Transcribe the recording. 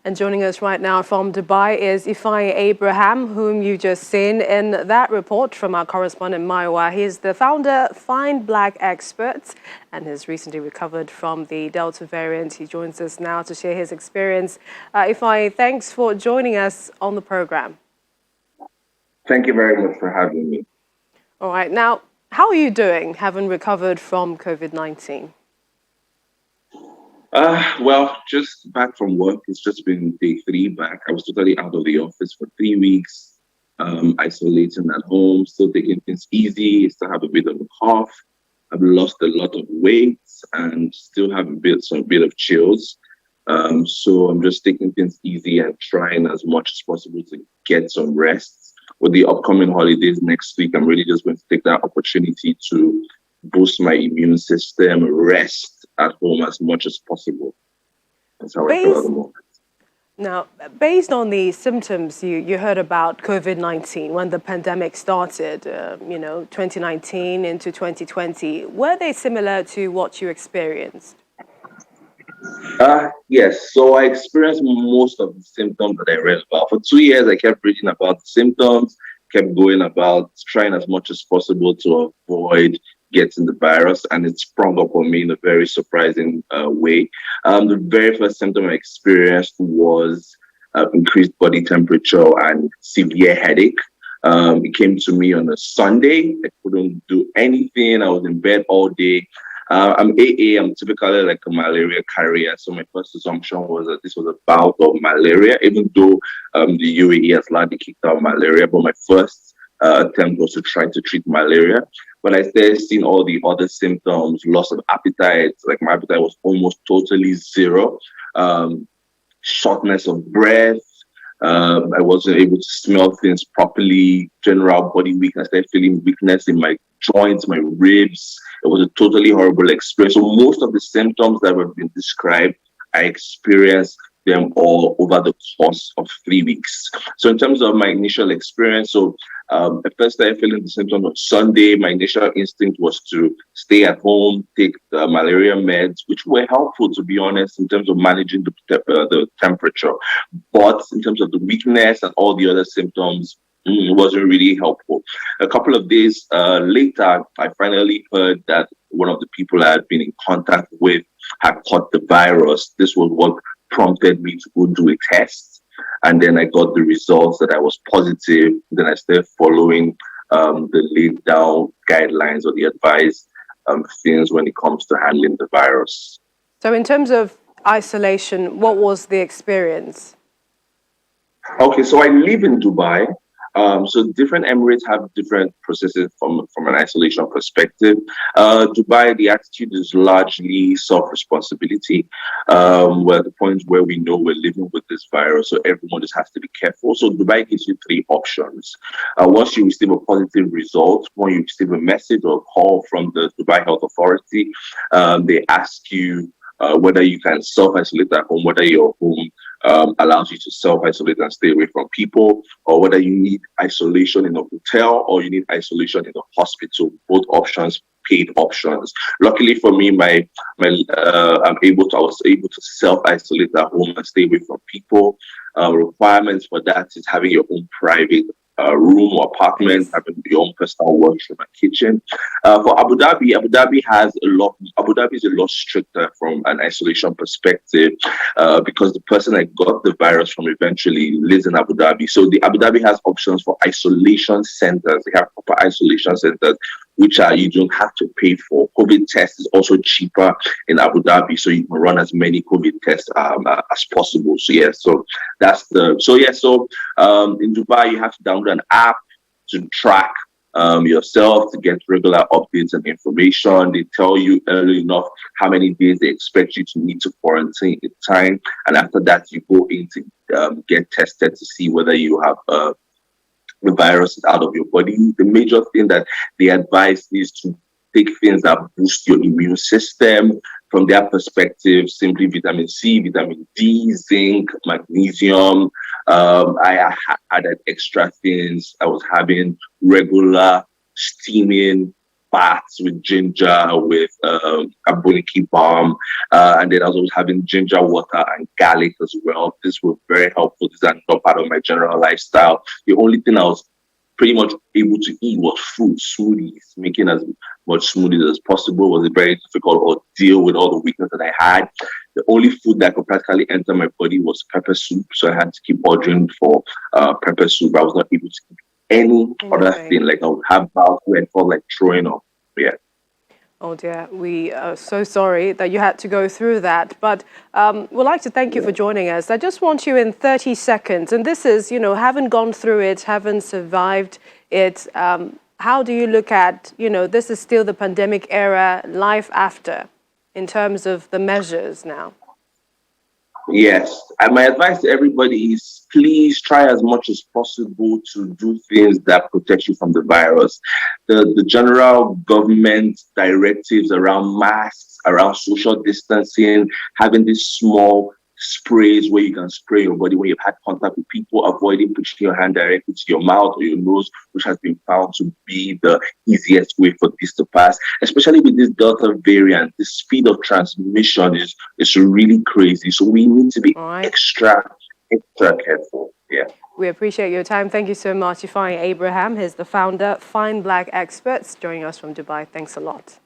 And joining us right now from Dubai is Ifai Abraham, whom you just seen in that report from our correspondent Maiwa. He's the founder Find Black Experts and has recently recovered from the Delta variant. He joins us now to share his experience. Ifai, thanks for joining us on the program. Thank you very much for having me. All right. Now, how are you doing, having recovered from COVID-19? Well, just back from work. It's just been day 3 back. I was totally out of the office for 3 weeks, isolating at home, still taking things easy. Still have a bit of a cough. I've lost a lot of weight and still have some bit of chills. So I'm just taking things easy and trying as much as possible to get some rest. With the upcoming holidays next week, I'm really just going to take that opportunity to boost my immune system, rest at home as much as possible. That's how I feel at the moment. Now, based on the symptoms you heard about COVID-19 when the pandemic started, 2019 into 2020, were they similar to what you experienced? Yes, so I experienced most of the symptoms that I read about. For 2 years, I kept reading about the symptoms, kept going about trying as much as possible to avoid getting the virus, and it sprung up on me in a very surprising way. The very first symptom I experienced was increased body temperature and severe headache. It came to me on a Sunday. I couldn't do anything. I was in bed all day. I'm AA. I'm typically like a malaria carrier. So my first assumption was that this was a bout of malaria, even though the UAE has largely kicked out malaria. But my first attempt was to try to treat malaria. When I started seeing all the other symptoms, loss of appetite, like my appetite was almost totally zero, shortness of breath. I wasn't able to smell things properly, general body weakness. I started feeling weakness in my joints, my ribs. It was a totally horrible experience. So most of the symptoms that have been described, I experienced them all over the course of 3 weeks. So in terms of my initial experience, I first started feeling the symptoms on Sunday. My initial instinct was to stay at home, take the malaria meds, which were helpful, to be honest, in terms of managing the temperature. But in terms of the weakness and all the other symptoms, it wasn't really helpful. A couple of days later, I finally heard that one of the people I had been in contact with had caught the virus. This was what prompted me to go do a test. And then I got the results that I was positive. Then I started following the laid down guidelines or the advised things when it comes to handling the virus. So in terms of isolation, what was the experience? Okay, so I live in Dubai. So different Emirates have different processes from an isolation perspective. Dubai, the attitude is largely self-responsibility. We're at the point where we know we're living with this virus, so everyone just has to be careful. So Dubai gives you 3 options. Once you receive a positive result, when you receive a message or a call from the Dubai Health Authority, they ask you whether you can self-isolate at home, whether your home allows you to self-isolate and stay away from people, or whether you need isolation in a hotel or you need isolation in a hospital. Both options, paid options. Luckily for me, I was able to self-isolate at home and stay away from people. Requirements for that is having your own private room or apartment, having your own personal washroom and kitchen. For Abu Dhabi, Abu Dhabi is a lot stricter from an isolation perspective because the person that got the virus from eventually lives in Abu Dhabi. So the Abu Dhabi has options for isolation centers. They have proper isolation centers, which you don't have to pay for. COVID test is also cheaper in Abu Dhabi, so you can run as many COVID tests as possible. So in Dubai you have to download an app to track yourself, to get regular updates and information. They tell you early enough how many days they expect you to need to quarantine in time, and after that you go in to get tested to see whether you have the virus is out of your body. The major thing that they advise is to take things that boost your immune system. From their perspective, simply vitamin C, vitamin D, zinc, magnesium. I added extra things. I was having regular steaming, baths with ginger, with aboniki balm, and then I was always having ginger water and garlic as well. These were very helpful. These are not part of my general lifestyle. The only thing I was pretty much able to eat was fruit smoothies. Making as much smoothies as possible was a very difficult ordeal with all the weakness that I had. The only food that could practically enter my body was pepper soup, so I had to keep ordering for pepper soup. I was not able to eat any other thing. Like I would have bowels where I felt like throwing up. Yeah. Oh dear, we are so sorry that you had to go through that. But we'd like to thank you for joining us. I just want you in 30 seconds, and this is, haven't gone through it, haven't survived it. How do you look at, this is still the pandemic era, life after, in terms of the measures now? Yes, and my advice to everybody is please try as much as possible to do things that protect you from the virus. The general government directives around masks, around social distancing, having these small sprays where you can spray your body when you've had contact with people, avoiding putting your hand directly to your mouth or your nose, which has been found to be the easiest way for this to pass. Especially with this Delta variant, the speed of transmission is really crazy. So we need to be All right. extra careful. Yeah. We appreciate your time. Thank you so much, Ifeanyi Abraham. He's the founder, Fine Black Experts, joining us from Dubai. Thanks a lot.